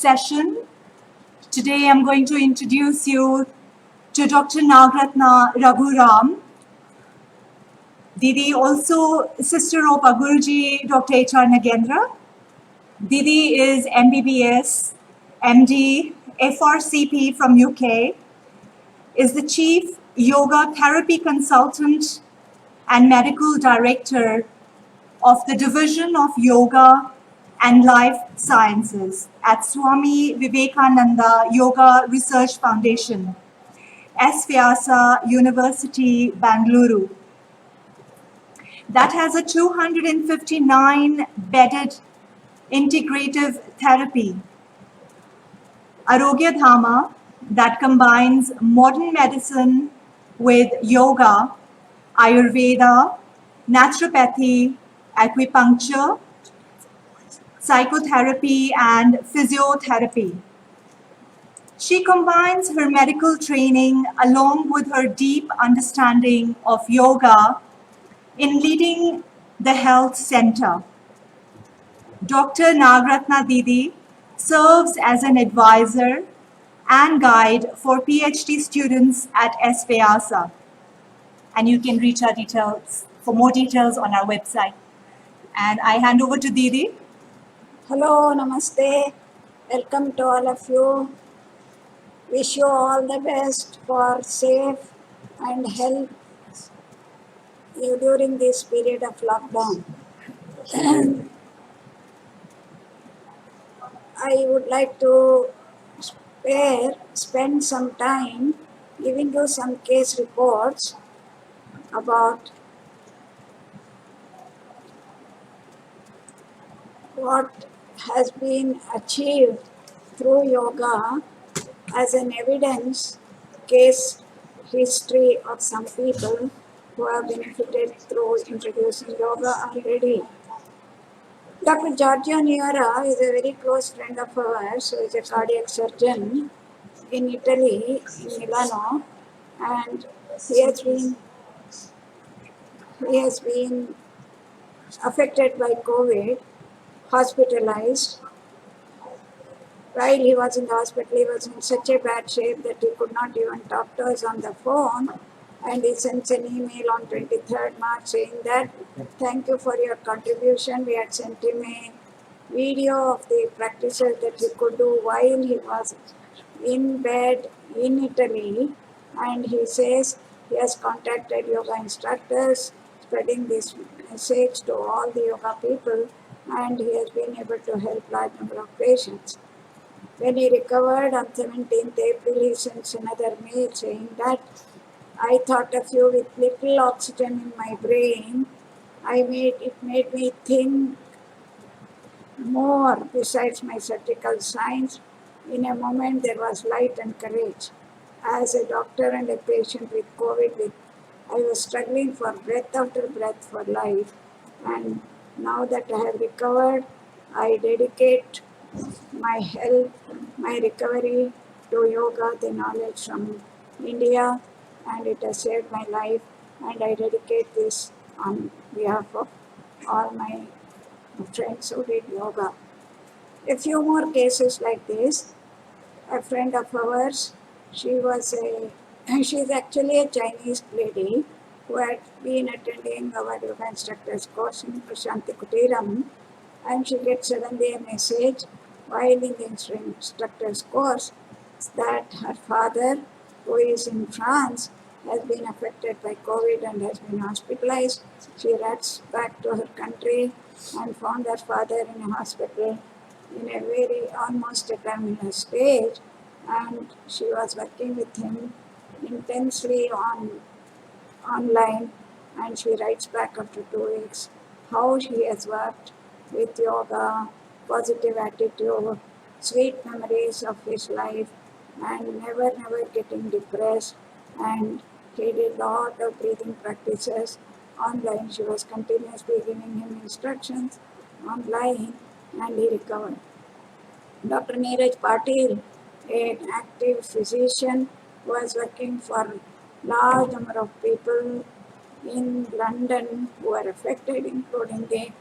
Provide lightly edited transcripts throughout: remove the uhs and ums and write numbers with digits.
session. Today I'm going to introduce you to Dr. Nagarathna Raghuram. Didi, also sister of Aguruji, Dr. H.R. Nagendra. Didi is MBBS, MD, FRCP from UK, is the Chief Yoga Therapy Consultant and Medical Director of the Division of Yoga and Life Sciences at Swami Vivekananda Yoga Research Foundation, S. Vyasa University, Bangalore. That has a 259 bedded integrative therapy, Arogya Dhama, that combines modern medicine with yoga, Ayurveda, naturopathy, acupuncture, psychotherapy, and physiotherapy. She combines her medical training along with her deep understanding of yoga in leading the health center. Dr. Nagarathna Didi serves as an advisor and guide for PhD students at S. Vyasa. And you can reach our details for more details on our website. And I hand over to Didi. Hello, namaste. Welcome to all of you. Wish you all the best for safe and health during this period of lockdown. I would like to spend some time giving you some case reports about what has been achieved through yoga as an evidence case history of some people who have benefited through introducing yoga already. Dr. Giorgio Niora is a very close friend of ours, who is a cardiac surgeon in Italy, in Milano, and he has been affected by COVID, hospitalized. While he was in the hospital, he was in such a bad shape that he could not even talk to us on the phone. And he sent an email on 23rd March saying that, thank you for your contribution. We had sent him a video of the practices that he could do while he was in bed in Italy. And he says he has contacted yoga instructors, spreading this message to all the yoga people, and he has been able to help large number of patients. When he recovered on 17th April, he sends another mail saying that I thought of you with little oxygen in my brain. It made me think more besides my surgical science. In a moment, there was light and courage. As a doctor and a patient with COVID, I was struggling for breath after breath for life. And now that I have recovered, I dedicate my health, my recovery to yoga, the knowledge from India, and it has saved my life, and I dedicate this on behalf of all my friends who did yoga. A few more cases like this. A friend of ours, she's actually a Chinese lady who had been attending our yoga instructor's course in Prashanti Kutiram, and she gets suddenly a message while in the instructor's course that her father, who is in France, has been affected by COVID and has been hospitalized. She runs back to her country and found her father in a hospital in a very almost a terminal stage, and she was working with him intensely online, and she writes back after 2 weeks how she has worked with yoga, positive attitude, sweet memories of his life, and never getting depressed. And he did a lot of breathing practices online. She was continuously giving him instructions online, and he recovered. Dr. Neeraj Patil, an active physician, was working for large number of people in London who were affected, including the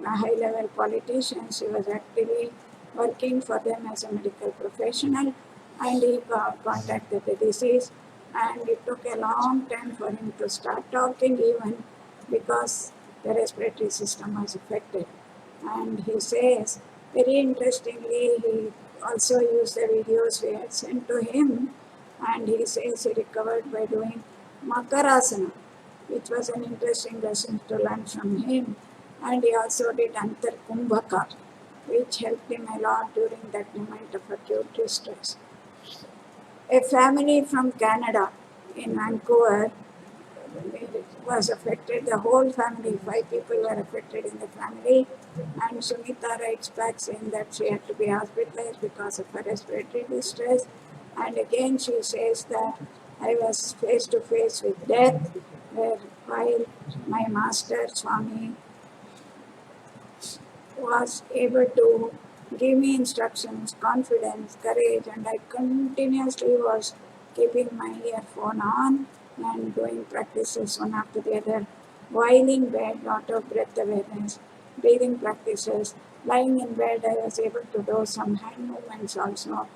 high-level politicians. He was actively working for them as a medical professional, and he contacted the disease, and it took a long time for him to start talking even because the respiratory system was affected. And he says, very interestingly, he also used the videos we had sent to him, and he says he recovered by doing Nagarathna, which was an interesting lesson to learn from him. And he also did Antar Kumbhaka, which helped him a lot during that moment of acute distress. A family from Canada in Vancouver was affected. The whole family, 5 people were affected in the family. And Sumita writes back saying that she had to be hospitalized because of her respiratory distress. And again, she says that I was face to face with death, where while my master Swami was able to give me instructions, confidence, courage, and I continuously was keeping my earphone on and doing practices one after the other, while in bed, lot of breath awareness, breathing practices. Lying in bed, I was able to do some hand movements also,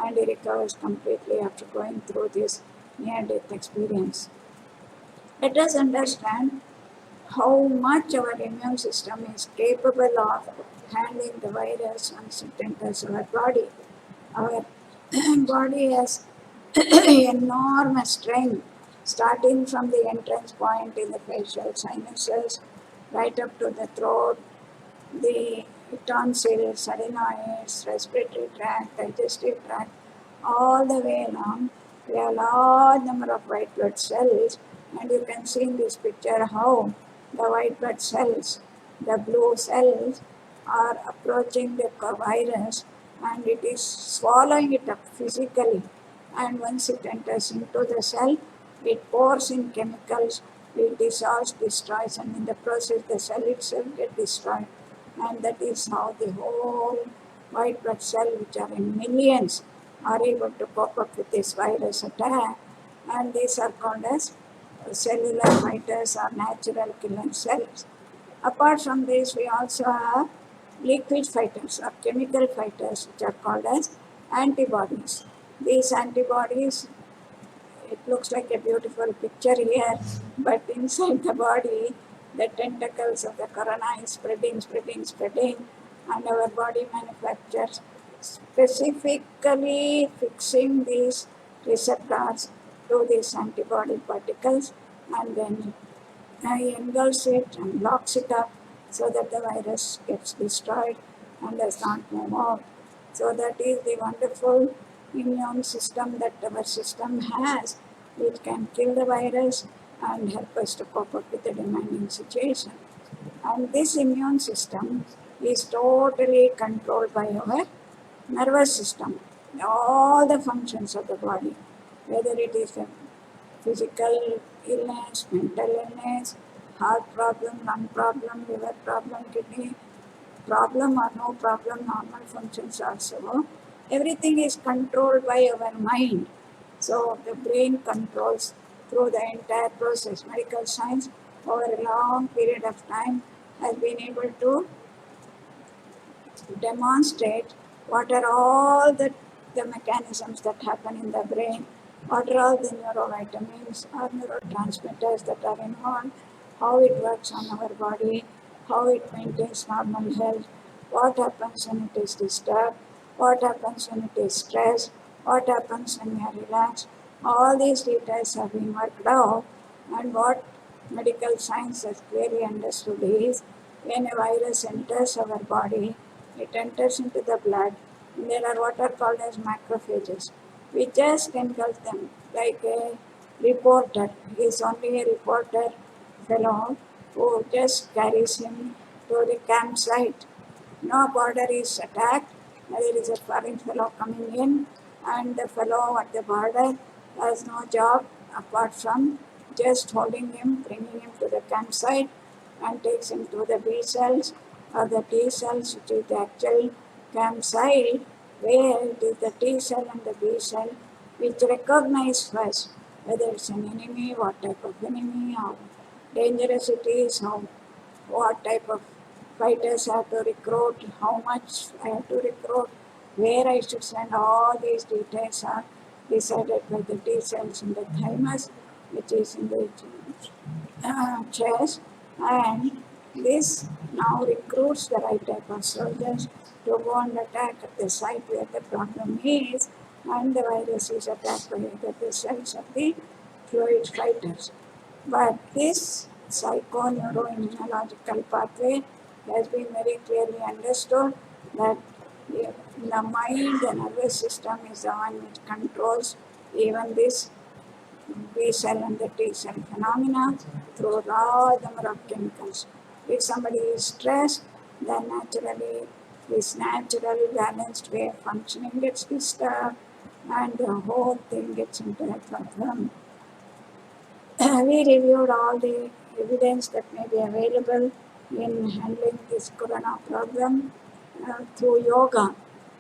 and he recovers completely after going through this near-death experience. Let us understand how much our immune system is capable of handling the virus once it enters our body. Our body has enormous strength, starting from the entrance point in the facial sinuses, right up to the throat, the tonsils, adenoids, respiratory tract, digestive tract, all the way along. We have a large number of white blood cells, and you can see in this picture how the white blood cells, the blue cells, are approaching the virus, and it is swallowing it up physically. And once it enters into the cell, it pours in chemicals, it dissolves, destroys, and in the process the cell itself gets destroyed. And that is how the whole white blood cell, which are in millions, are able to cope up with this virus attack. And these are called as cellular fighters or natural killer cells. Apart from this, we also have liquid fighters or chemical fighters, which are called as antibodies. These antibodies, it looks like a beautiful picture here, but inside the body, the tentacles of the corona is spreading, and our body manufactures specifically fixing these receptors to these antibody particles, and then engulfs it and locks it up so that the virus gets destroyed and does not move out. So that is the wonderful immune system that our system has, which can kill the virus and help us to cope up with the demanding situation. And this immune system is totally controlled by our nervous system, all the functions of the body, whether it is a physical illness, mental illness, heart problem, lung problem, liver problem, kidney problem or no problem, normal functions also. Everything is controlled by our mind. So the brain controls through the entire process. Medical science over a long period of time has been able to demonstrate what are all the mechanisms that happen in the brain, what are all the neurovitamins or neurotransmitters that are involved, how it works on our body, how it maintains normal health, what happens when it is disturbed, what happens when it is stressed, what happens when we are relaxed. All these details have been worked out, and what medical science has clearly understood is when a virus enters our body, it enters into the blood. There are what are called as macrophages. We just engulf them like a reporter. He is only a reporter fellow who just carries him to the campsite. No border is attacked. There is a foreign fellow coming in, and the fellow at the border has no job apart from just holding him, bringing him to the campsite, and takes him to the B cells or the T cells, which is the actual campsite, where it is the T cell and the B cell which recognize first whether it's an enemy, what type of enemy, how dangerous it is, what type of fighters have to recruit, how much I have to recruit, where I should send, all these details are decided by the T cells in the thymus, which is in the chest, and this now recruits the right type of soldiers to go and attack at the site where the problem is, and the virus is attacked by the cells of the fluid fighters. But this psychoneuroimmunological pathway has been very clearly understood that the mind, the nervous system is the one which controls even this B cell and the T cell phenomena through a large number of chemicals. If somebody is stressed, then naturally this natural balanced way of functioning gets disturbed and the whole thing gets into a problem. We reviewed all the evidence that may be available in handling this corona problem through yoga.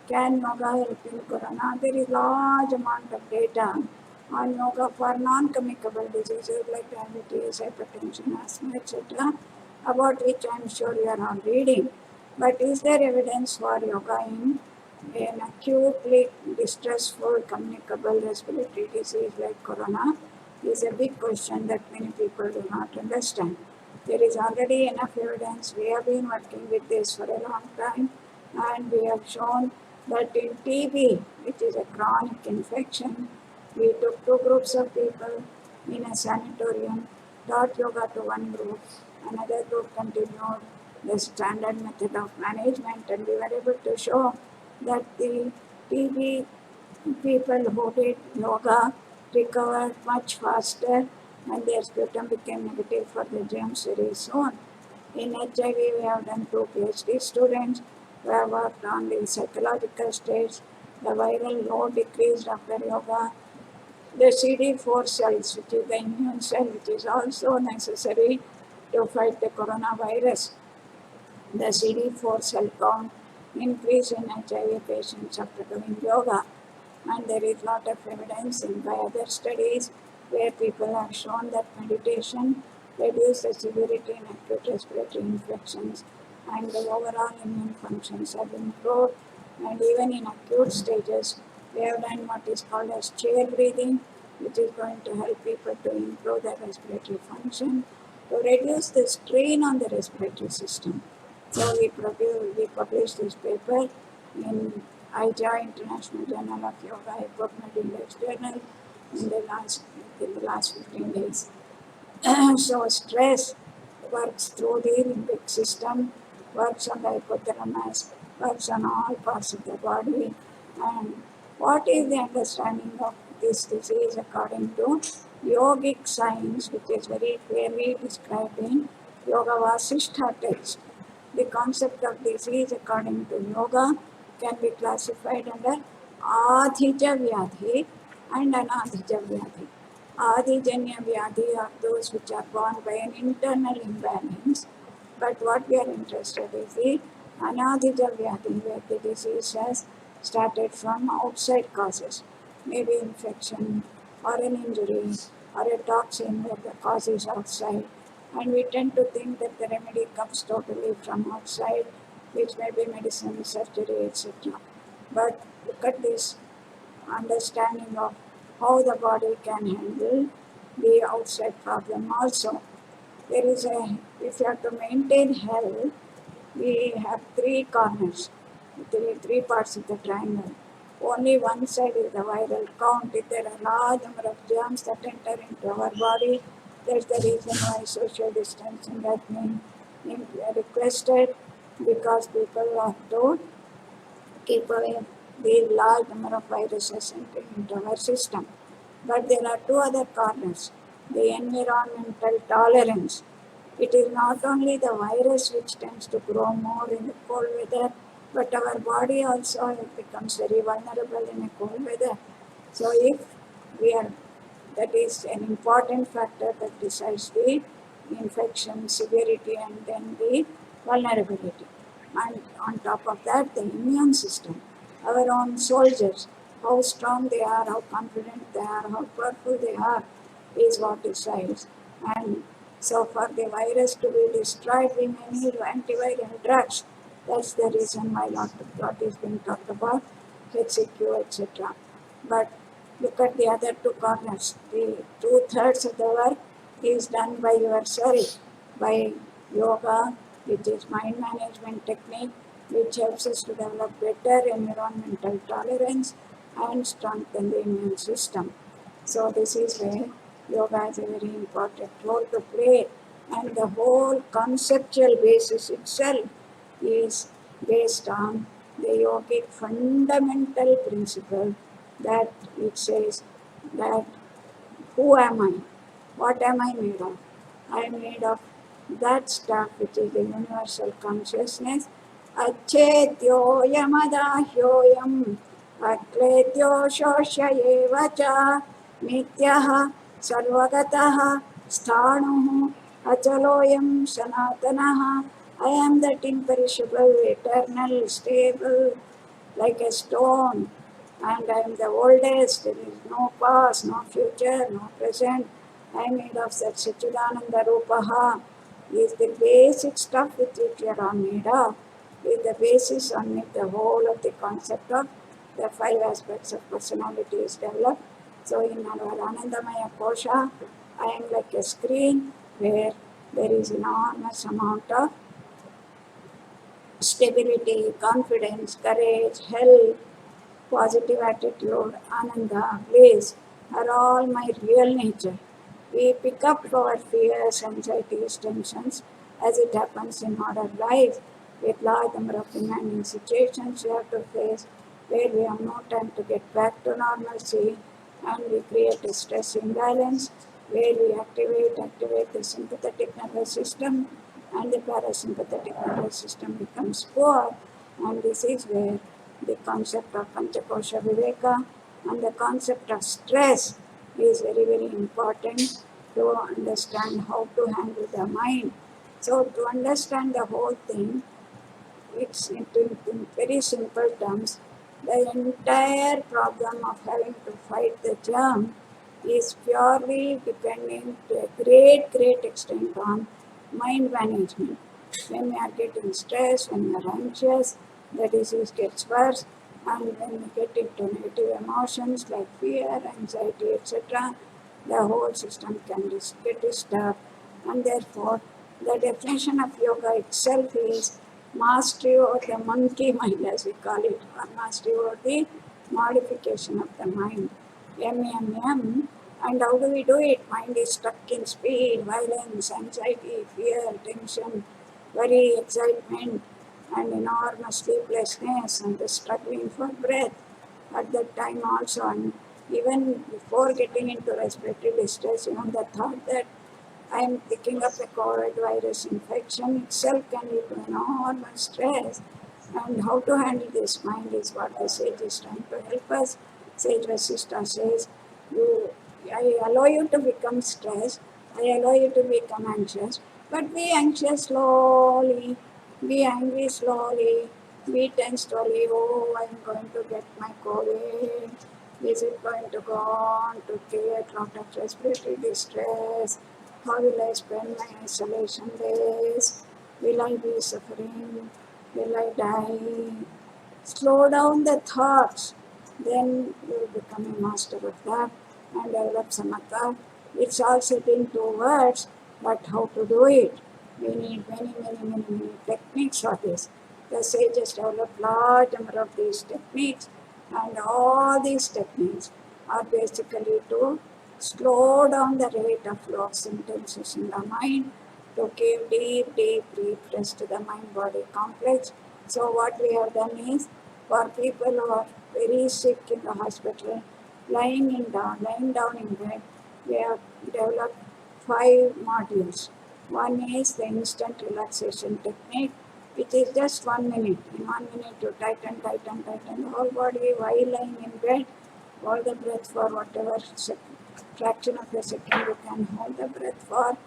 Can yoga help in corona? There is large amount of data on yoga for non-communicable diseases like diabetes, hypertension, asthma, etc., about which I am sure you are all reading. But is there evidence for yoga in an acutely distressful communicable respiratory disease like corona? Is a big question that many people do not understand. There is already enough evidence. We have been working with this for a long time, and we have shown that in TB, which is a chronic infection, we took two groups of people in a sanatorium, taught yoga to one group, another group continued the standard method of management, and we were able to show that the TB people who did yoga recovered much faster and their sputum became negative for the germs very soon. In HIV, we have done two PhD students who have worked on the psychological states, the viral load decreased after yoga, the CD4 cells, which is the immune cell, which is also necessary to fight the coronavirus. The CD4 cell count increase in HIV patients after doing yoga, and there is lot of evidence in by other studies where people have shown that meditation reduces the severity in acute respiratory infections and the overall immune functions have improved, and even in acute stages we have done what is called as chair breathing, which is going to help people to improve their respiratory function, to reduce the strain on the respiratory system. So we published this paper in IJA, International Journal of Yoga, PubMed Index Journal, in the last 15 days. So stress works through the limbic system, works on the hypothalamus, works on all parts of the body. And what is the understanding of this disease according to yogic science, which is very clearly described in Yoga Vasishtha text? The concept of disease according to yoga can be classified under Adhija Vyadhi and Anadhija Vyadhi. Adhijanya Vyadhi are those which are born by an internal imbalance, but what we are interested is the Anadhija Vyadhi, where the disease has started from outside causes, maybe infection or an injury or a toxin where the cause is outside, and we tend to think that the remedy comes totally from outside, which may be medicine, surgery, etc. But look at this understanding of how the body can handle the outside problem also. There is a, if you have to maintain health, we have three corners, three parts of the triangle. Only one side is the viral count. If there are large number of germs that enter into our body, that's the reason why social distancing has been requested, because people have to keep away the large number of viruses entering into our system. But there are two other corners. The environmental tolerance. It is not only the virus which tends to grow more in the cold weather, but our body also becomes very vulnerable in a cold weather. So if we are, that is an important factor that decides the infection severity and then the vulnerability. And on top of that, the immune system, our own soldiers, how strong they are, how confident they are, how powerful they are, is what decides. And So for the virus to be destroyed, we may need antiviral drugs. That's the reason why lot is being talked about, HCQ, etc. But look at the other two corners. The 2/3 of the work is done by yourself, by yoga, which is mind management technique, which helps us to develop better environmental tolerance and strengthen the immune system. So this is where yoga has a very important role to play, and the whole conceptual basis itself is based on the yogic fundamental principle that it says that who am I? What am I made of? I am made of that stuff which is the universal consciousness. Achetyo yamadahyoyam akletyo shoshayeva cha nityah sarvagatah sthanuh achaloyam sanatanaha. I am that imperishable, eternal, stable, like a stone, and I am the oldest. There is no past, no future, no present. I am made of such Satchidananda Rupaha. Is the basic stuff with which we are all made of. Is the basis on which the whole of the concept of the 5 aspects of personality is developed. So in our Anandamaya Kosha, I am like a screen where there is enormous amount of stability, confidence, courage, health, positive attitude, ananda, bliss are all my real nature. We pick up our fears, anxieties, tensions as it happens in modern life with large number of demanding situations we have to face where we have no time to get back to normalcy, and we create a stress imbalance where we activate the sympathetic nervous system, and the parasympathetic nervous system becomes poor, and this is where the concept of Panchakosha Viveka and the concept of stress is very, very important to understand how to handle the mind. So to understand the whole thing, it's in very simple terms, the entire problem of having to fight the germ is purely depending to a great extent on mind management. When we are getting stressed, when we are anxious, the disease gets worse, and when we get into negative emotions like fear, anxiety, etc., the whole system can get disturbed, and therefore the definition of yoga itself is mastery over the monkey mind, as we call it, or mastery over the modification of the mind. M. And how do we do it? Mind is stuck in speed, violence, anxiety, fear, tension, worry, excitement, and enormous sleeplessness, and the struggling for breath at that time also. And even before getting into respiratory distress, even the thought that I am picking up a COVID virus infection itself can lead to enormous stress. And how to handle this mind is what the sage is trying to help us. Sage Vasishtha says, I allow you to become stressed, I allow you to become anxious, but be anxious slowly, be angry slowly, be tense slowly. Oh, I'm going to get my COVID. Is it going to go on to create a lot of respiratory distress? How will I spend my isolation days? Will I be suffering? Will I die? Slow down the thoughts. Then you will become a master of that and develop samatha. It's all set in 2 words, but how to do it? We need many techniques for this. The sages developed large number of these techniques, and all these techniques are basically to slow down the rate of flow of sentences in the mind, to give deep rest to the mind-body complex. So what we have done is, for people who are very sick in the hospital, lying down in bed, we have developed 5 modules. One is the instant relaxation technique, which is just 1 minute. In 1 minute you tighten the whole body while lying in bed. Hold the breath for whatever fraction of a second you can hold the breath for,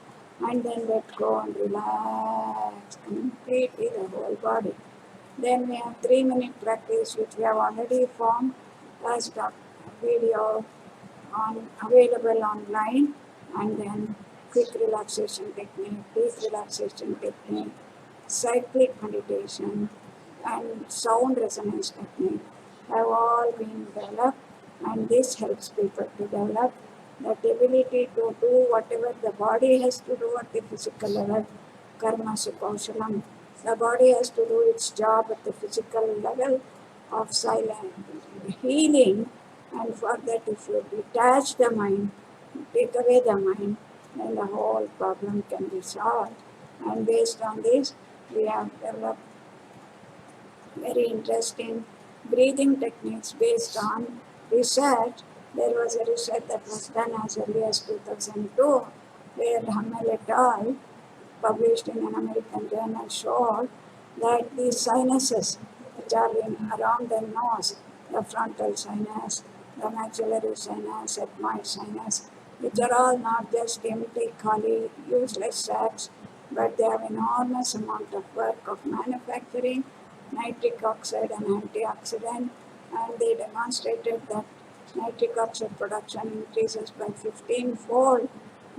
and then let go and relax completely the whole body. Then we have 3-minute practice, which we have already formed as video available online, and then quick relaxation technique, deep relaxation technique, cyclic meditation, and sound resonance technique have all been developed, and this helps people to develop that ability to do whatever the body has to do at the physical level, karma sukoshalam. The body has to do its job at the physical level of silent healing, and for that, if you detach the mind, take away the mind, then the whole problem can be solved. And based on this, we have developed very interesting breathing techniques based on research. There was a research that was done as early as 2002, where Hamel et al. Published in an American journal showed that the sinuses which are around the nose, the frontal sinus, the maxillary sinus, ethmoid sinus, which are all not just empty, khali, useless sacs, but they have enormous amount of work of manufacturing nitric oxide and antioxidant, and they demonstrated that nitric oxide production increases by 15-fold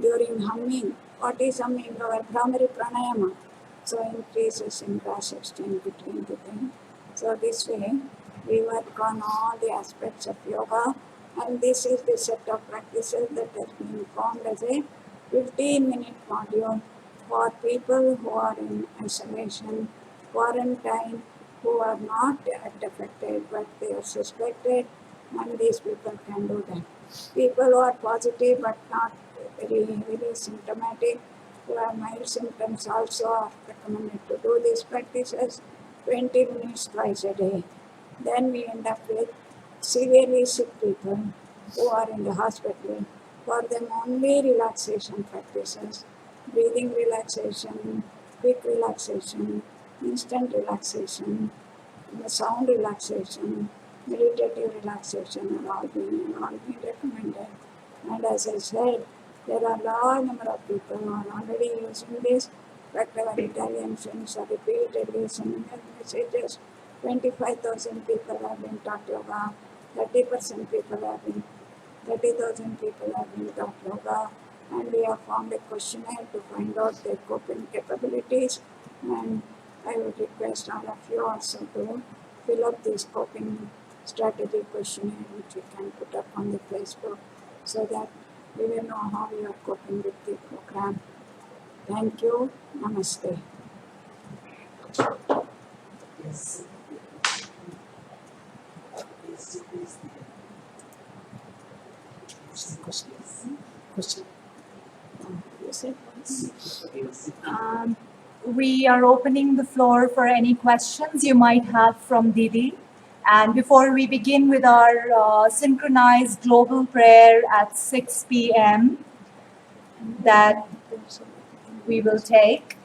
during humming. What is humming? Our primary pranayama. So increases in gas exchange between the things. So this way, we work on all the aspects of yoga, and this is the set of practices that has been formed as a 15-minute module for people who are in isolation, quarantine, who are not yet affected but they are suspected, and these people can do that. People who are positive but not very symptomatic, who have mild symptoms also are recommended to do these practices 20 minutes twice a day. Then we end up with severely sick people who are in the hospital. For them only relaxation practices, breathing relaxation, quick relaxation, instant relaxation, the sound relaxation, meditative relaxation are all being recommended. And as I said, there are a large number of people who are already using this. In fact, our Italian friends are repeatedly sending us messages. 25,000 people have been taught yoga, 30,000 people have been taught yoga, and we have formed a questionnaire to find out their coping capabilities. And I would request all of you also to fill up this coping strategy questionnaire, which we can put up on the Facebook, so that we will know how you are coping with the program. Thank you. Namaste. Yes. Question. You said We are opening the floor for any questions you might have from Didi. And before we begin with our synchronized global prayer at 6 p.m. that we will take,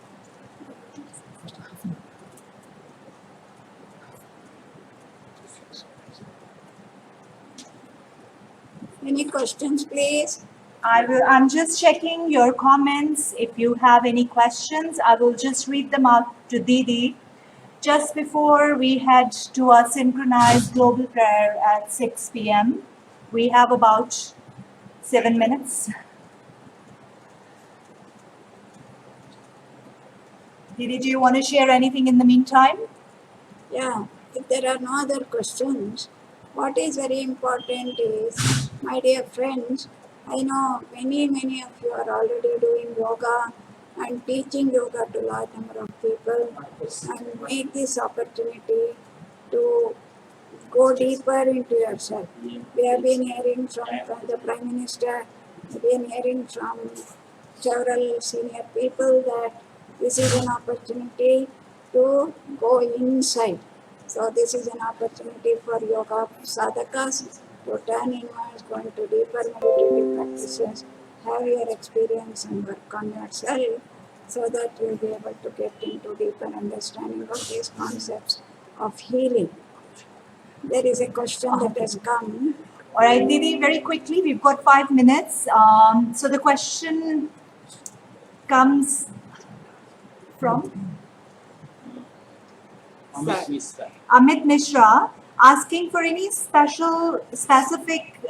any questions, please? I'm just checking your comments. If you have any questions, I will just read them out to Didi just before we head to our synchronized global prayer at 6 p.m. We have about 7 minutes. Didi, do you want to share anything in the meantime? Yeah, if there are no other questions, what is very important is, my dear friends, I know many of you are already doing yoga and teaching yoga to a large number of people, and make this opportunity to go deeper into yourself. We have been hearing from the Prime Minister, we have been hearing from several senior people that this is an opportunity to go inside. So this is an opportunity for yoga sadhakas to turn inwards, go into deeper meditative practices, have your experience and work on yourself, so that you'll be able to get into deeper understanding of these concepts of healing. There is a question that has come. All right, Didi, very quickly, we've got 5 minutes. So the question comes from Amit Mishra, asking for any specific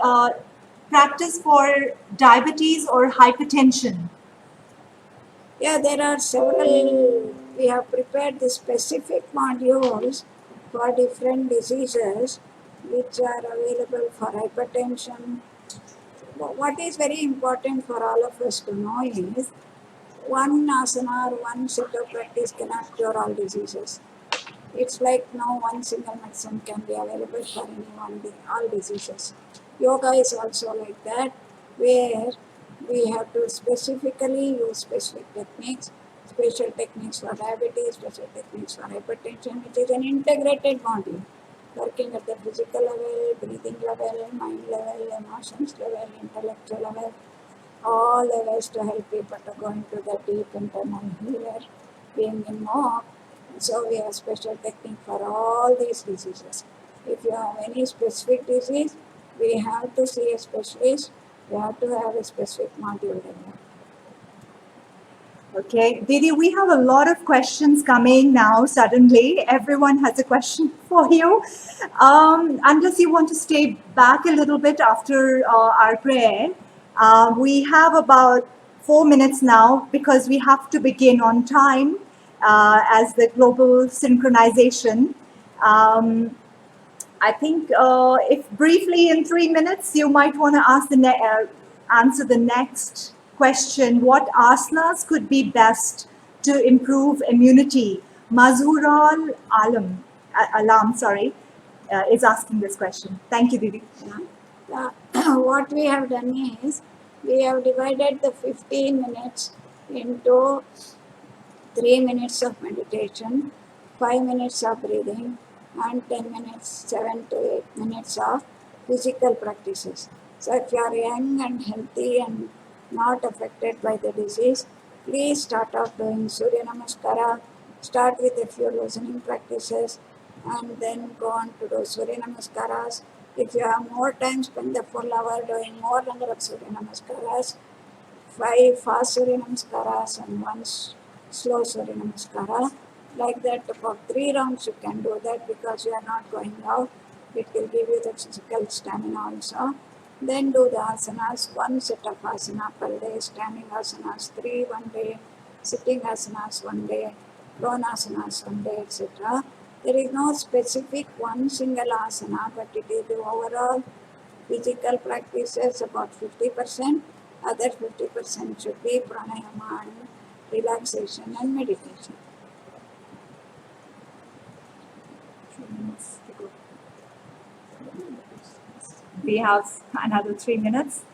practice for diabetes or hypertension. Yeah, there are several, we have prepared the specific modules for different diseases which are available for hypertension. What is very important for all of us to know is one asana or one set of practice cannot cure all diseases. It's like no one single medicine can be available for anyone, all diseases. Yoga is also like that, where we have to specifically use specific techniques, special techniques for diabetes, special techniques for hypertension, which is an integrated module, working at the physical level, breathing level, mind level, emotions level, intellectual level, all levels to help people to go into the deep internal healer, being in more. So we have special technique for all these diseases. If you have any specific disease, we have to see a specialist. We have to have a specific module developed. Okay, Didi, we have a lot of questions coming now suddenly. Everyone has a question for you. Unless you want to stay back a little bit after our prayer, we have about 4 minutes now because we have to begin on time as the global synchronization. I think if briefly in 3 minutes, you might want to answer the next question. What asanas could be best to improve immunity? Mazhural Alam, sorry, is asking this question. Thank you, Didi. What we have done is, we have divided the 15 minutes into 3 minutes of meditation, 5 minutes of breathing, and 10 minutes, 7 to 8 minutes of physical practices. So, if you are young and healthy and not affected by the disease, please start off doing Surya Namaskara. Start with a few loosening practices and then go on to do Surya Namaskaras. If you have more time, spend the full hour doing more number of Surya Namaskaras. 5 fast Surya Namaskaras and 1 slow Surya Namaskara. Like that, for 3 rounds you can do that because you are not going out. It will give you the physical stamina also. Then do the asanas, 1 set of asana per day, standing asanas 3 one day, sitting asanas 1 day, pronasanas 1 day, etc. There is no specific one single asana, but it is the overall physical practices about 50%, other 50% should be pranayama and relaxation and meditation. We have another 3 minutes.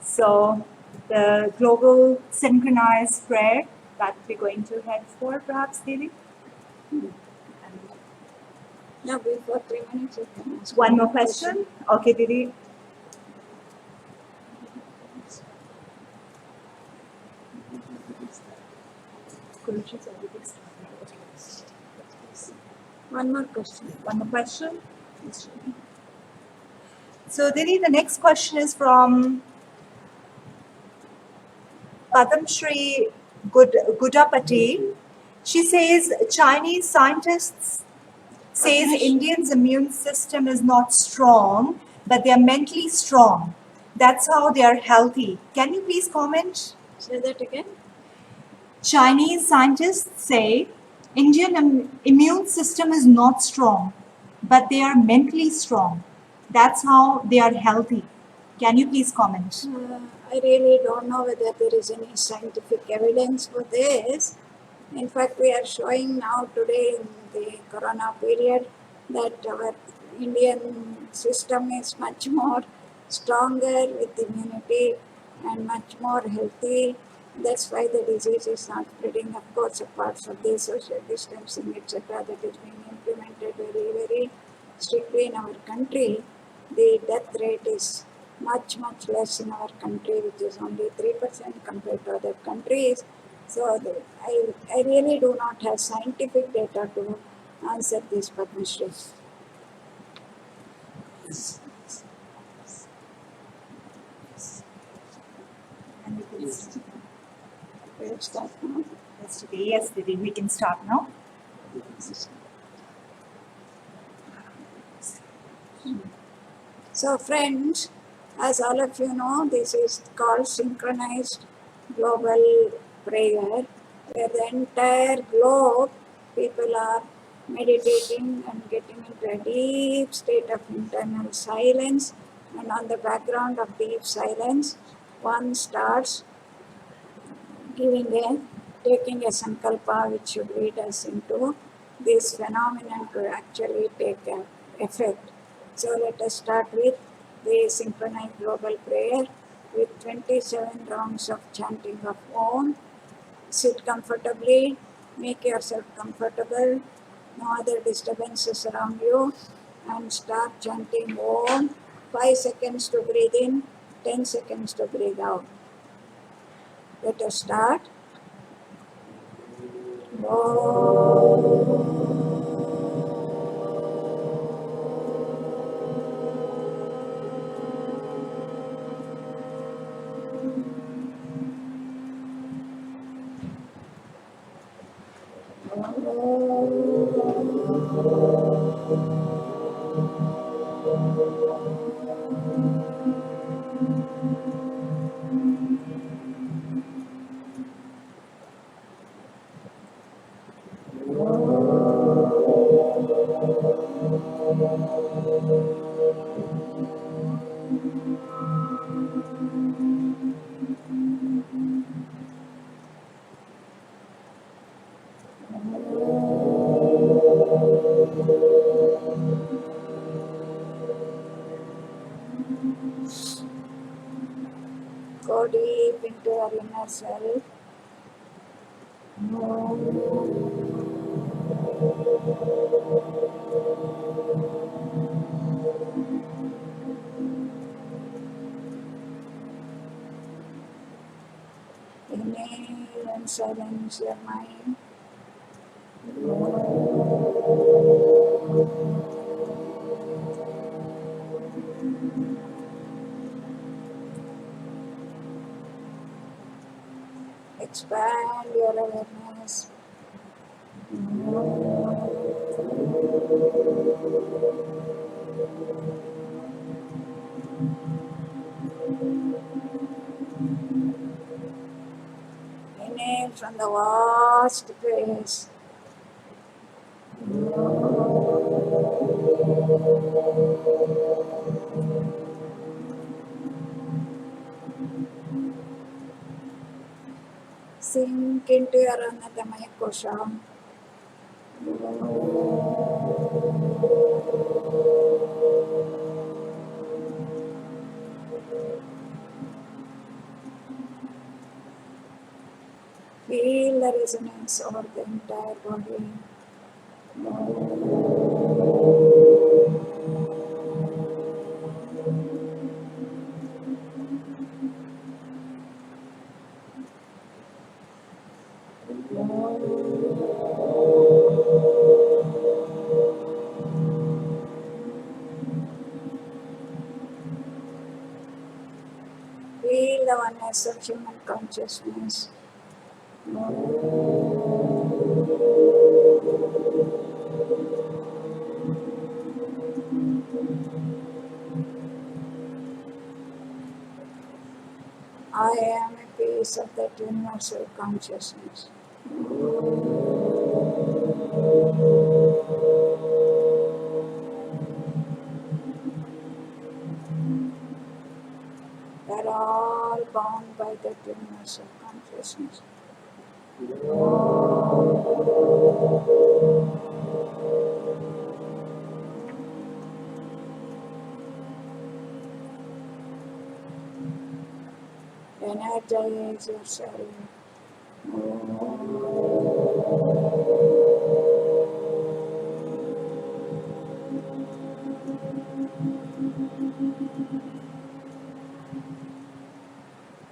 So the global synchronized prayer that we're going to head for, perhaps, Didi? Now, before 3 minutes, you can ask One more question. Okay, Didi. One more question. One more question. So, Didi, the next question is from Padam Shri Gudapati. She says Chinese scientists says Indians' immune system is not strong, but they are mentally strong. That's how they are healthy. Can you please comment? Say that again. Chinese scientists say Indian immune system is not strong, but they are mentally strong. That's how they are healthy. Can you please comment? I really don't know whether there is any scientific evidence for this. In fact, we are showing now today in the corona period that our Indian system is much more stronger with immunity and much more healthy. That's why the disease is not spreading, of course, apart from the social distancing, etc., that is being implemented very, very strictly in our country. The death rate is much, much less in our country, which is only 3% compared to other countries. So I really do not have scientific data to answer this, Padma Shri. We'll start now. Yes, Didi, we can start now. So friends, as all of you know, this is called Synchronized Global Prayer. where the entire globe people are meditating and getting into a deep state of internal silence, and on the background of deep silence one starts taking a sankalpa which should lead us into this phenomenon to actually take effect. So let us start with the synchronized global prayer with 27 rounds of chanting of Om. Sit comfortably, make yourself comfortable, no other disturbances around you, and start chanting Om. 5 seconds to breathe in, 10 seconds to breathe out. Let us start. Go deep into your inner self. Inhale and silence your mind. Expand your awareness. Inhale from the vast place. Sink into your Anandamaya kosha. Feel the resonance over the entire body. Feel the oneness of human consciousness. I am a piece of that universal consciousness. We are all bound by that universal consciousness. Energize yourself.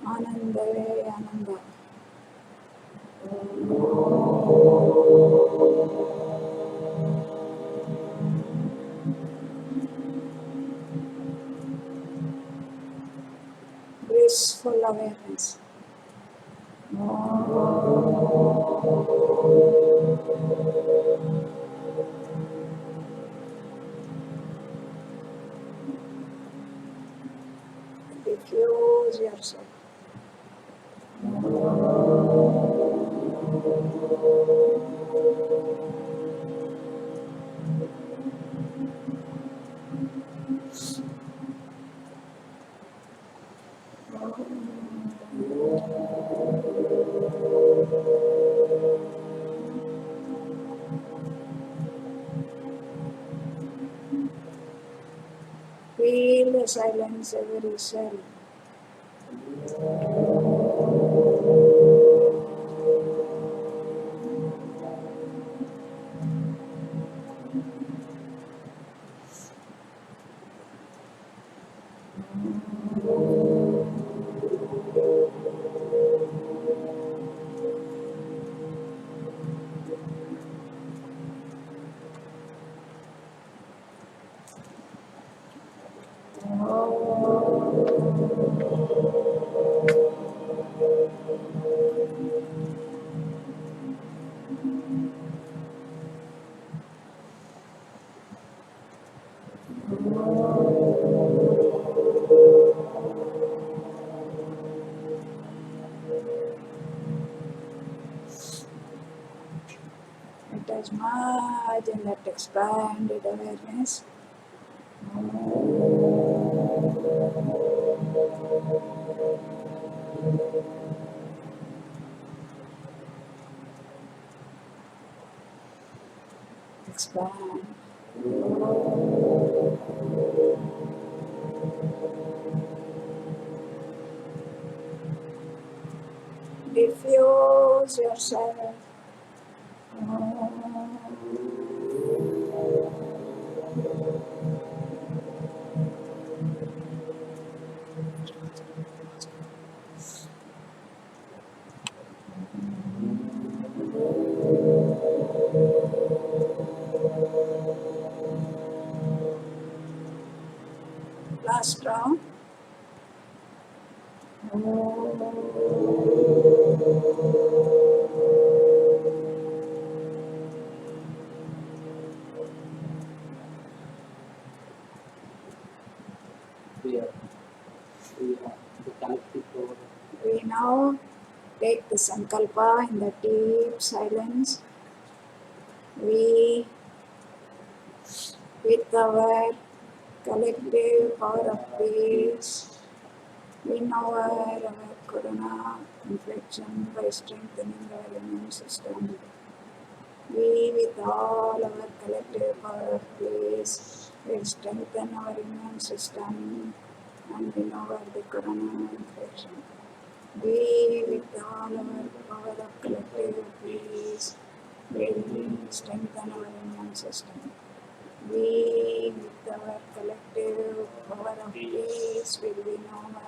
Ananda, Ananda. Blissful awareness. Diffuse yourself. Feel the silence every cell. Let us merge in that expanded awareness. Expand. Diffuse yourself. Last round. The collective power. We now take the sankalpa in the deep silence. We, with our collective power of peace, win over our corona infection by strengthening our immune system. We, with all our collective power of peace, will strengthen our immune system and win over the corona infection. We, with all our power of collective peace, will strengthen our immune system. We, with our collective power of peace, will win over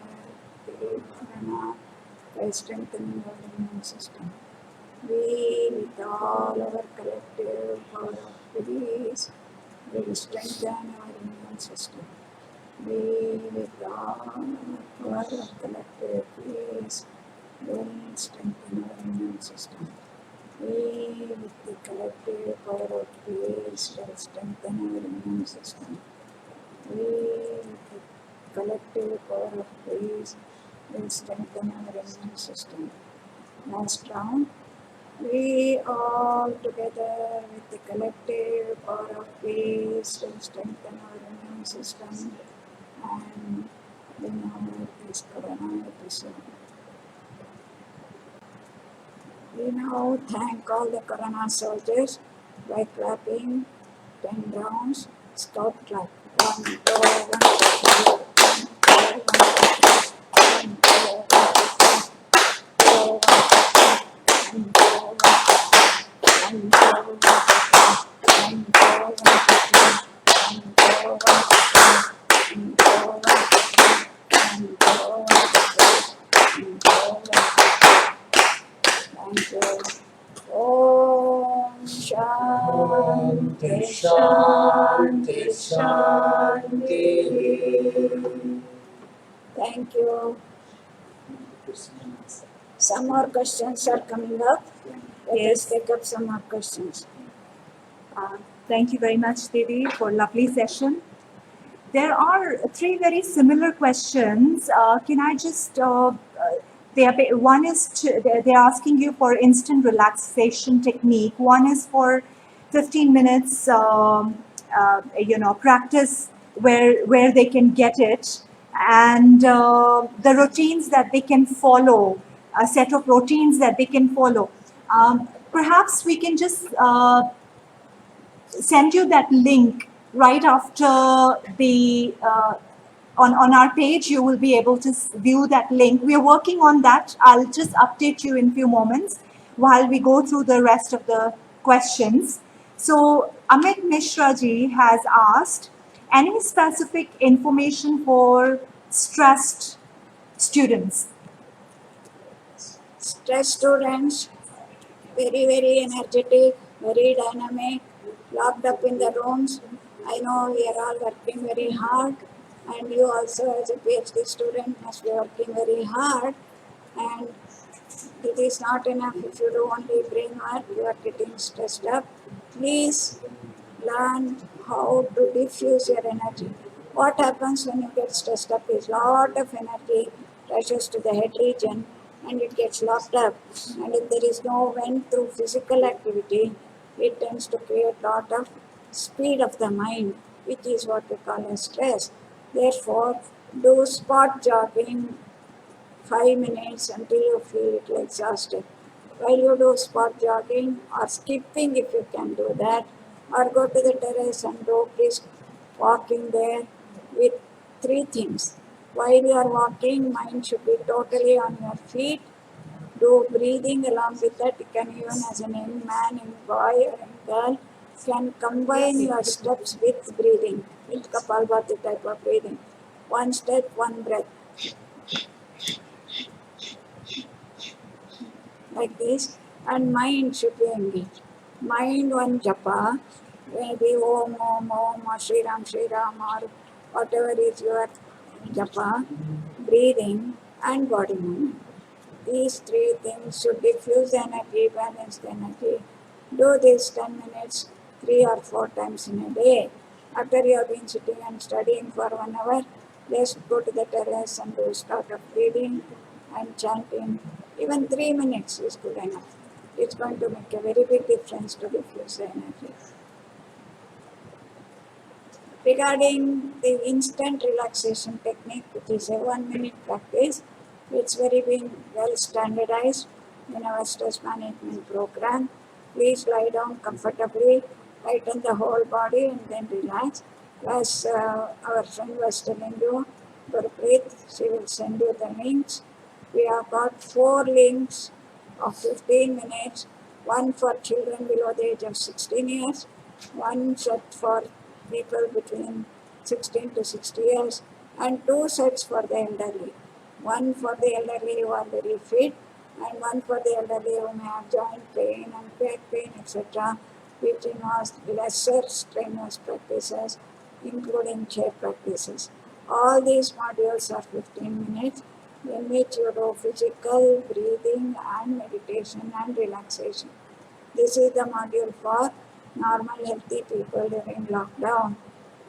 the corona by strengthening our immune system. We, with all our collective power of peace, will strengthen our immune system. We, with all our power of collective peace, will strengthen our immune system. We, with the collective power of peace, will strengthen our immune system. We, with the collective power of peace, will strengthen our immune system. Last round. We all together with the collective power of peace will strengthen our immune system and win over this corona episode. We now thank all the corona soldiers by clapping 10 rounds. Stop clap. 1, 2, 1, 2, 1, Om Shanti Shanti Shanti. Thank you. Some more questions are coming up. Let us take up some more questions. Thank you very much, Devi, for lovely session. There are three very similar questions. Can I just One is they're asking you for instant relaxation technique. One is for 15 minutes, practice where they can get it, and the routines that they can follow, a set of routines that they can follow. Perhaps we can just send you that link right after the on our page. You will be able to view that link. We are working on that. I'll just update you in few moments while we go through the rest of the questions. So Amit Mishra ji has asked, any specific information for stressed students? Stress students, very, very energetic, very dynamic, locked up in the rooms. I know we are all working very hard, and you also, as a PhD student, must be working very hard. And it is not enough if you do only brain work, you are getting stressed up. Please learn how to diffuse your energy. What happens when you get stressed up is lot of energy rushes to the head region and it gets locked up. And if there is no vent through physical activity, it tends to create lot of speed of the mind, which is what we call as stress. Therefore, do spot jogging 5 minutes until you feel it exhausted. While you do spot jogging or skipping, if you can do that, or go to the terrace and do brisk walking there with 3 things. While you are walking, mind should be totally on your feet. Do breathing along with that. You can even as an young man, young boy or young girl, can combine your steps with breathing, with Kapalbhati type of breathing. 1 step, 1 breath. Like this, and mind should be engaged. Mind one japa, maybe Om Om Om or Shri Ram or whatever is your japa, breathing and body movement. These 3 things should diffuse energy, balance the energy. Do this 10 minutes 3 or 4 times in a day. After you have been sitting and studying for 1 hour, just go to the terrace and do start of breathing and chanting. Even 3 minutes is good enough. It's going to make a very big difference to diffuse the energy. Regarding the instant relaxation technique, which is a 1 minute practice, it's very been well standardized in our stress management program. Please lie down comfortably, tighten the whole body and then relax. As our friend was telling you, Gurpreet, she will send you the links. We have got 4 links of 15 minutes, one for children below the age of 16 years, one set for people between 16 to 60 years, and 2 sets for the elderly. One for the elderly who are very fit, and one for the elderly who may have joint pain and back pain, etc., which involves lesser strenuous practices, including chair practices. All these modules are 15 minutes, in which you do physical, breathing, and meditation and relaxation. This is the module for normal healthy people during lockdown.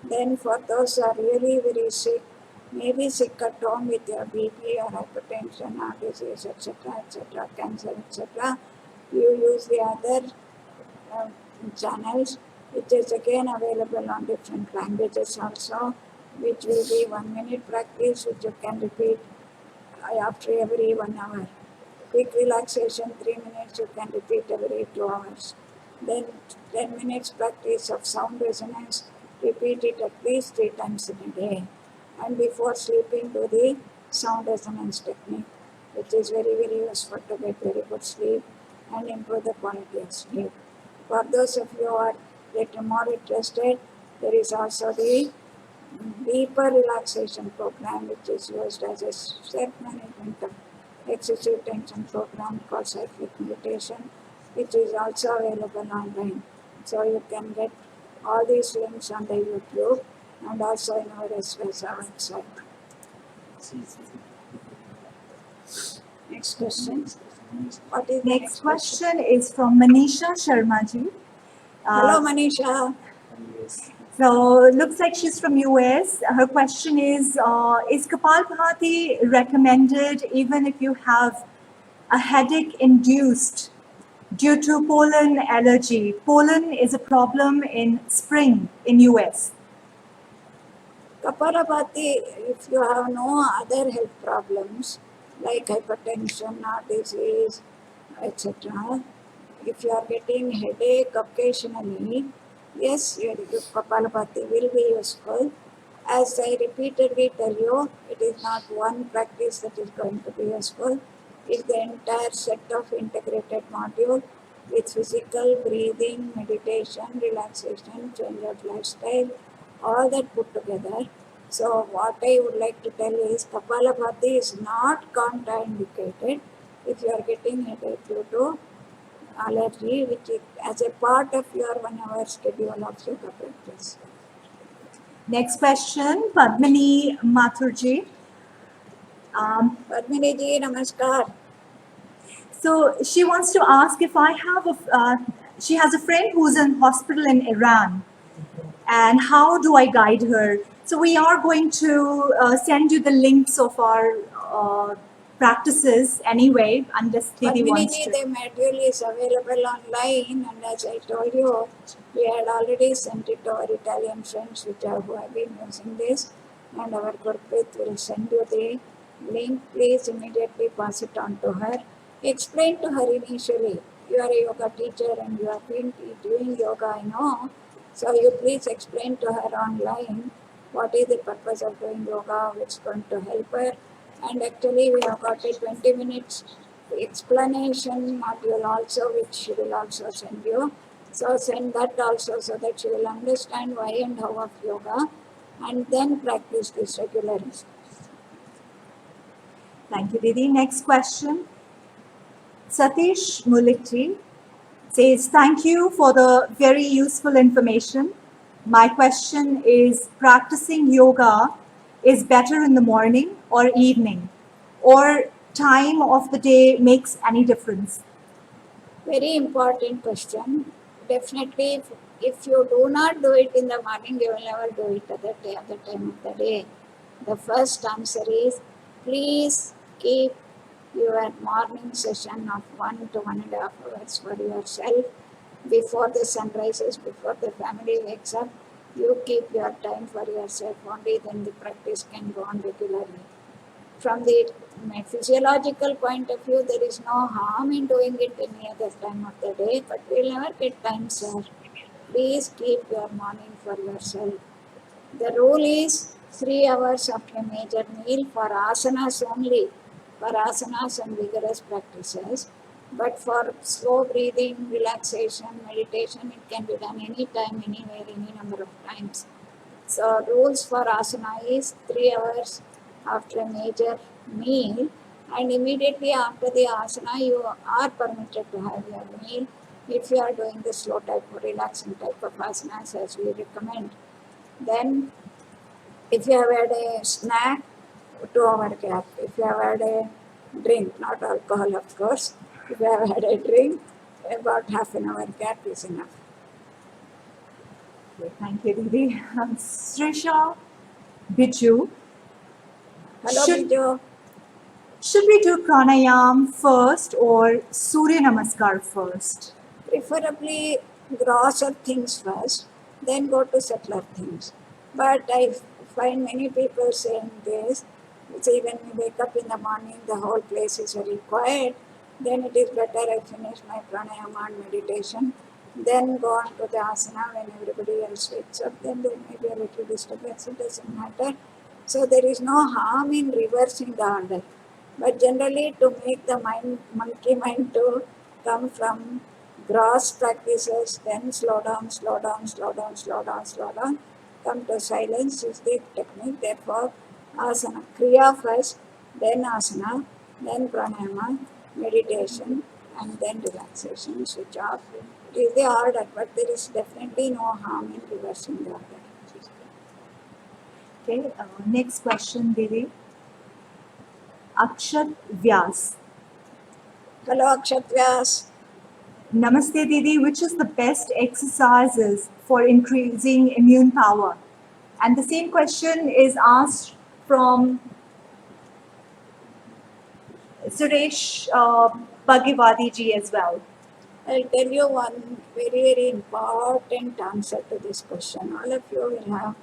Then for those who are really very sick, maybe sick at home with your BP or hypertension or disease, etc., cancer, etc., you use the other channels, which is again available on different languages also, which will be 1 minute practice, which you can repeat after every 1 hour. Quick relaxation, 3 minutes, you can repeat every 2 hours. Then 10 minutes practice of sound resonance, repeat it at least 3 times in a day. And before sleeping, do the sound resonance technique, which is very, very useful to get very good sleep and improve the quality of sleep. For those of you who are little more interested, there is also the deeper relaxation program, which is used as a self-management of excessive tension program called cyclic meditation, which is also available online. So you can get all these links on the YouTube and also in our SVSA website. Next question. What is the Next question is from Manisha Sharma ji. Hello, Manisha. So looks like she's from US. Her question is Kapalbhati recommended even if you have a headache induced due to pollen allergy? Pollen is a problem in spring in US. Kapalabhati, if you have no other health problems like hypertension or disease, etc., if you are getting headache occasionally, yes, your Kapalabhati will be useful. As I repeatedly tell you, it is not one practice that is going to be useful. It's the entire set of integrated module with physical, breathing, meditation, relaxation, change of lifestyle, all that put together. So what I would like to tell is Kapalabhati is not contraindicated if you are getting headache due to allergy, which is as a part of your 1 hour schedule of yoga practice. Next question, Padmini Mathurji. Padmini ji, namaskar. So she wants to ask if I have she has a friend who's in hospital in Iran, and how do I guide her? So we are going to send you the links of our practices anyway, unless Didi Padmini wants ji, to. the material is available online, and as I told you, we had already sent it to our Italian friends who have been using this, and our Gurpreet will send you the link. Please immediately pass it on to her. Explain to her initially. You are a yoga teacher and you have been doing yoga, I know. So you please explain to her online what is the purpose of doing yoga, which is going to help her. And actually, we have got a 20 minutes explanation module also, which she will also send you. So send that also so that she will understand why and how of yoga, and then practice this regularly. Thank you, Didi. Next question. Satish Mulikji says, thank you for the very useful information. My question is, practicing yoga is better in the morning or evening, or time of the day makes any difference? Very important question. Definitely, if you do not do it in the morning, you will never do it other time of the day. The first answer is, please keep your morning session of 1 to 1.5 hours for yourself before the sun rises, before the family wakes up. You keep your time for yourself only, then the practice can go on regularly. From the physiological point of view, there is no harm in doing it any other time of the day, but we'll never get time, sir. Please keep your morning for yourself. The rule is 3 hours after a major meal for asanas only, for asanas and vigorous practices. But for slow breathing, relaxation, meditation, it can be done anytime, anywhere, any number of times. So rules for asana is 3 hours after a major meal, and immediately after the asana you are permitted to have your meal if you are doing the slow type or relaxing type of asanas as we recommend. Then if you have had a snack, 2 hour gap. If you have had a drink, not alcohol of course, if you have had a drink, about half an hour gap is enough. Okay, thank you, Didi. Srisha Biju. Hello, Should, Bijo. should we do pranayam first or Surya Namaskar first? Preferably grosser things first, then go to subtler things. But I find many people saying this. See, when we wake up in the morning, the whole place is very quiet. Then it is better I finish my pranayama and meditation, then go on to the asana when everybody else wakes up. Then there may be a little disturbance, it doesn't matter. So there is no harm in reversing the order. But generally, to make the monkey mind to come from gross practices, then slow down, slow down, slow down, slow down, slow down, come to silence is the technique. Therefore, asana, kriya first, then asana, then pranayama, meditation, and then relaxation, switch off. It is the order, but there is definitely no harm in reversing the order. Okay, next question, Didi. Akshat Vyas. Hello, Akshat Vyas. Namaste, Didi. Which is the best exercises for increasing immune power. And the same question is asked from Suresh Bhagavati ji as well. I'll tell you one very important answer to this question. All of you will have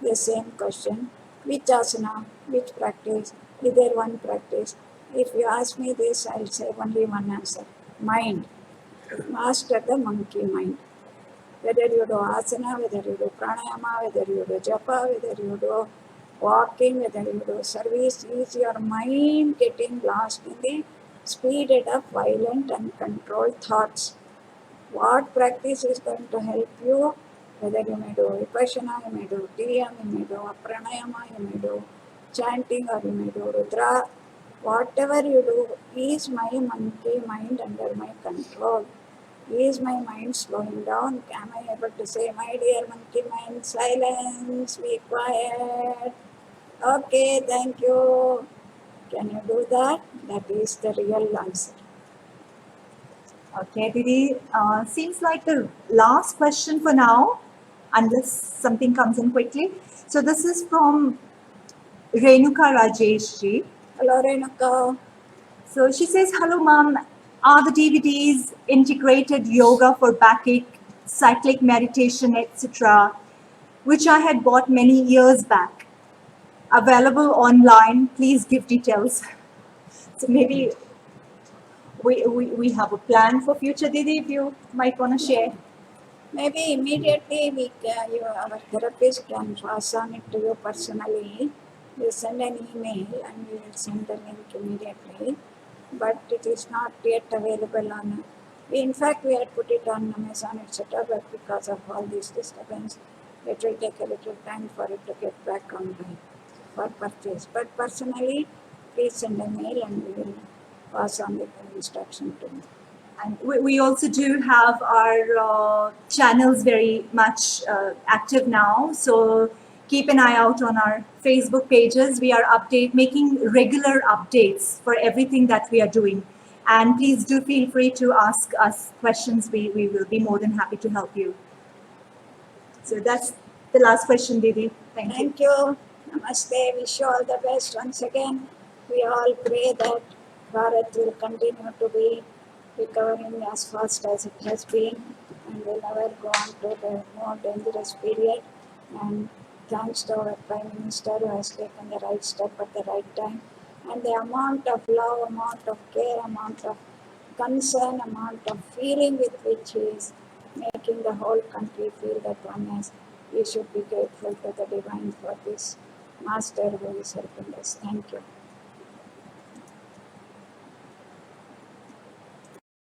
the same question. Which asana, which practice, is there one practice? If you ask me this, I'll say only one answer. Mind. Master the monkey mind. Whether you do asana, whether you do pranayama, whether you do japa, whether you do walking, whether you do service, is your mind getting lost in the speeded up, violent, uncontrolled thoughts? What practice is going to help you? Whether you may do vipassana, you may do tiyam, you may do pranayama, you may do chanting, or you may do rudra. Whatever you do, is my monkey mind under my control? Is my mind slowing down? Am I able to say, my dear monkey mind, silence, be quiet? Okay, thank you. Can you do that? That is the real answer. Okay, Didi. Seems like the last question for now, unless something comes in quickly. So this is from Renuka Rajesh ji. Hello, Renuka. So she says, hello, mom. Are the DVDs integrated yoga for backache, cyclic meditation, etc., which I had bought many years back, available online? Please give details. So maybe we have a plan for future, Didi, if you might want to share. Maybe immediately our therapist can pass on it to you personally. You send an email and we will send the link immediately. But it is not yet available on. In fact, we had put it on Amazon, etc. But because of all these disturbance, it will take a little time for it to get back online for purchase. But personally, please send a mail and we will pass on the instruction to you. And we also do have our channels very much active now. So keep an eye out on our Facebook pages. We are making regular updates for everything that we are doing. And please do feel free to ask us questions. We will be more than happy to help you. So that's the last question, Didi. Thank you. Thank you. Namaste. Wish you all the best once again. We all pray that Bharat will continue to be recovering as fast as it has been and will never go on to the more dangerous period. And thanks to our Prime Minister who has taken the right step at the right time. And the amount of love, amount of care, amount of concern, amount of feeling with which he is making the whole country feel that oneness. We should be grateful to the divine for this master who is helping us. Thank you.